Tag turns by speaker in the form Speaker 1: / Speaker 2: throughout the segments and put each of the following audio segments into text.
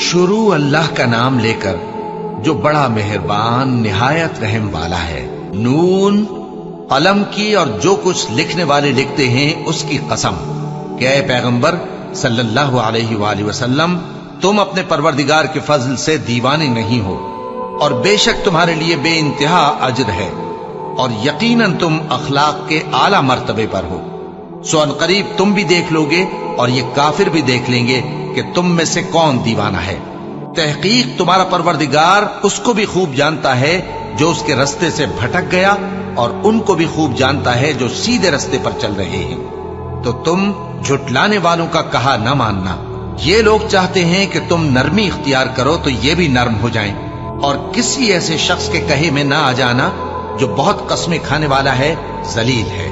Speaker 1: शुरू अल्लाह का नाम लेकर जो बड़ा मेहरबान निहायत रहम वाला है। नून, कलम की और जो कुछ लिखने वाले लिखते हैं उसकी कसम कि ऐ पैगंबर सल्लल्लाहु अलैहि वसल्लम, तुम अपने परवरदिगार के फजल से दीवाने नहीं हो और बेशक तुम्हारे लिए बेइंतहा अजर है और यकीनन तुम अखलाक के आला मर्तबे पर हो। सो अनकरीब तुम भी देख लोगे और ये काफिर भी देख लेंगे कि तुम में से कौन दीवाना है। तहकीक तुम्हारा परवरदिगार उसको भी खूब जानता है जो उसके रास्ते से भटक गया और उनको भी खूब जानता है जो सीधे रास्ते पर चल रहे हैं। तो तुम झुटलाने वालों का कहा न मानना। ये लोग चाहते हैं कि तुम नरमी इख्तियार करो तो ये भी नर्म हो जाएं, और किसी ऐसे शख्स के कहे में ना आ जाना जो बहुत कस्में खाने वाला है, जलील है,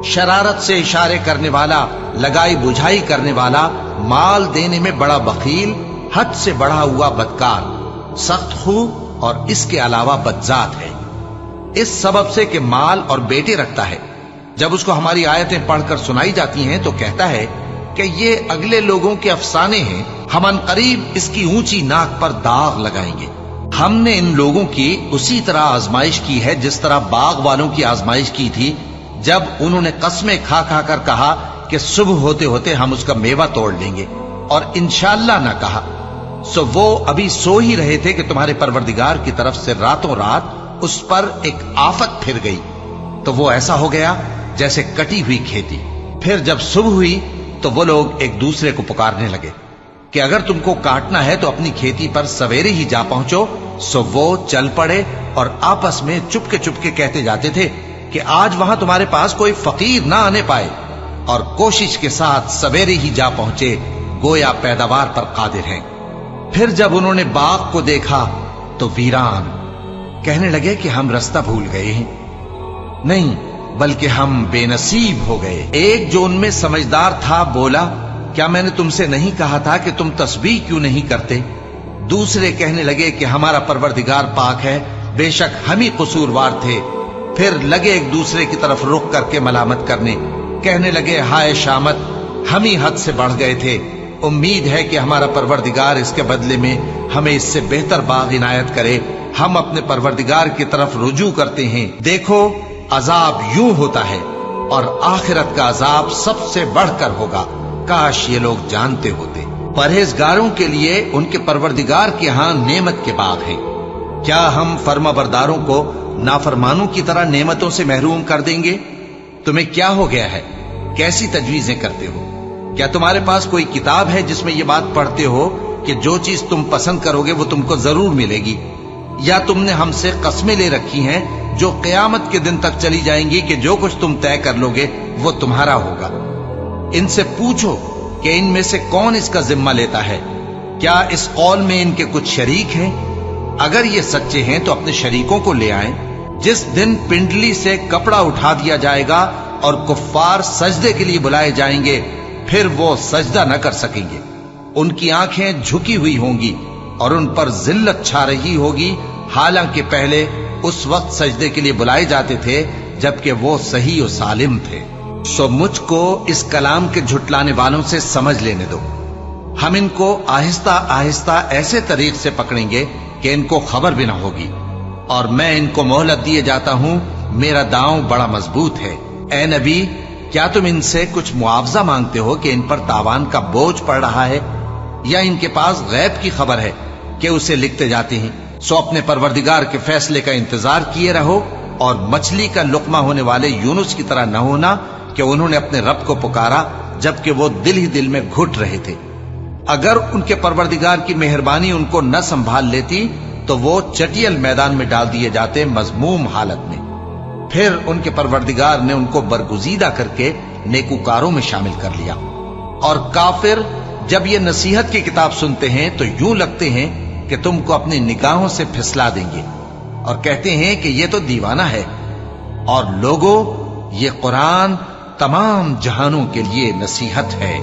Speaker 1: शरारत से इशारे करने वाला, लगाई बुझाई करने वाला, माल देने में बड़ा बखील, हद से बढ़ा हुआ बदकार, सख्त खू और इसके अलावा बदजात है। इस सबब से कि माल और बेटे रखता है, जब उसको हमारी आयतें पढ़कर सुनाई जाती हैं तो कहता है कि ये अगले लोगों के अफसाने हैं, हम अनकरीब इसकी ऊंची नाक पर दाग लगाएंगे। हमने इन लोगों की उसी तरह आजमाइश की है जिस तरह बाग वालों की आजमाइश की थी, जब उन्होंने कस्में खा खा कर कहा कि सुबह होते होते हम उसका मेवा तोड़ लेंगे और इंशाअल्लाह न कहा। सो वो अभी सो ही रहे थे कि तुम्हारे परवरदिगार की तरफ से रातों रात उस पर एक आफत फिर गई, तो वो ऐसा हो गया जैसे कटी हुई खेती। फिर जब सुबह हुई तो वो लोग एक दूसरे को पुकारने लगे कि अगर तुमको काटना है तो अपनी खेती पर सवेरे ही जा पहुंचो। सो वो चल पड़े और आपस में चुपके चुपके कहते जाते थे कि आज वहां तुम्हारे पास कोई फकीर ना आने पाए, और कोशिश के साथ सवेरे ही जा पहुंचे, गोया पैदावार पर कादिर हैं। फिर जब उन्होंने बाग को देखा तो वीरान, कहने लगे कि हम रास्ता भूल गए हैं, नहीं बल्कि हम बेनसीब हो गए। एक जो उनमें समझदार था बोला, क्या मैंने तुमसे नहीं कहा था कि तुम तस्बीह क्यों नहीं करते? दूसरे कहने लगे कि हमारा परवरदिगार पाक है, बेशक हम ही कसूरवार थे। फिर लगे एक दूसरे की तरफ रुख करके मलामत करने, कहने लगे हाय शामत, हम ही हद से बढ़ गए थे। उम्मीद है कि हमारा परवरदिगार इसके बदले में हमें इससे बेहतर बाग इनायत करे। हम अपने परवरदिगार की तरफ रुजू करते हैं। देखो अजाब यूं होता है और आखिरत का अजाब सबसे बढ़कर होगा। काश ये लोग जानते होते। परहेजगारों के लिए उनके परवरदिगार के यहां नेमत के बाग हैं। क्या हम फर्माबरदारों को नाफरमानों की तरह नेमतों से महरूम कर देंगे? तुम्हें क्या हो गया है? कैसी तजवीजें करते हो? क्या तुम्हारे पास कोई किताब है जिसमें यह बात पढ़ते हो कि जो चीज तुम पसंद करोगे वो तुमको जरूर मिलेगी? या तुमने हमसे कस्में ले रखी हैं जो क़यामत के दिन तक चली जाएंगी कि जो कुछ तुम तय कर लोगे वो तुम्हारा होगा? इनसे पूछो कि इनमें से कौन इसका जिम्मा लेता है। क्या इस कौल में इनके कुछ शरीक हैं? अगर ये सच्चे हैं तो अपने शरीकों को ले आएं। जिस दिन पिंडली से कपड़ा उठा दिया जाएगा और कुफ्फार सजदे के लिए बुलाए जाएंगे, फिर वो सजदा न कर सकेंगे। उनकी आंखें झुकी हुई होंगी और उन पर जिल्लत छा रही होगी, हालांकि पहले उस वक्त सजदे के लिए बुलाए जाते थे जबकि वो सही और सालिम थे। सो मुझको इस कलाम के झुटलाने वालों से समझ लेने दो। हम इनको आहिस्ता आहिस्ता ऐसे तरीक से पकड़ेंगे कि इनको खबर भी ना होगी, और मैं इनको मोहलत दिए जाता हूं। मेरा दांव बड़ा मजबूत है। ए नबी, क्या तुम इनसे कुछ मुआवजा मांगते हो कि इन पर तावान का बोझ पड़ रहा है, या इनके पास गैब की खबर है कि उसे लिखते जाते हैं? सो अपने परवरदिगार के फैसले का इंतजार किए रहो, और मछली का लुकमा होने वाले यूनुस की तरह न होना कि उन्होंने अपने रब को पुकारा जबकि वो दिल ही दिल में घुट रहे थे। अगर उनके परवरदिगार की मेहरबानी उनको न संभाल लेती तो वो चटियल मैदान में डाल दिए जाते मजमूम हालत में। फिर उनके परवरदिगार ने उनको बरगुजीदा करके नेकूकारों में शामिल कर लिया। और काफिर जब ये नसीहत की किताब सुनते हैं तो यूं लगते हैं कि तुमको अपनी निगाहों से फिसला देंगे, और कहते हैं कि ये तो दीवाना है। और लोगों, ये कुरान तमाम जहानों के लिए नसीहत है।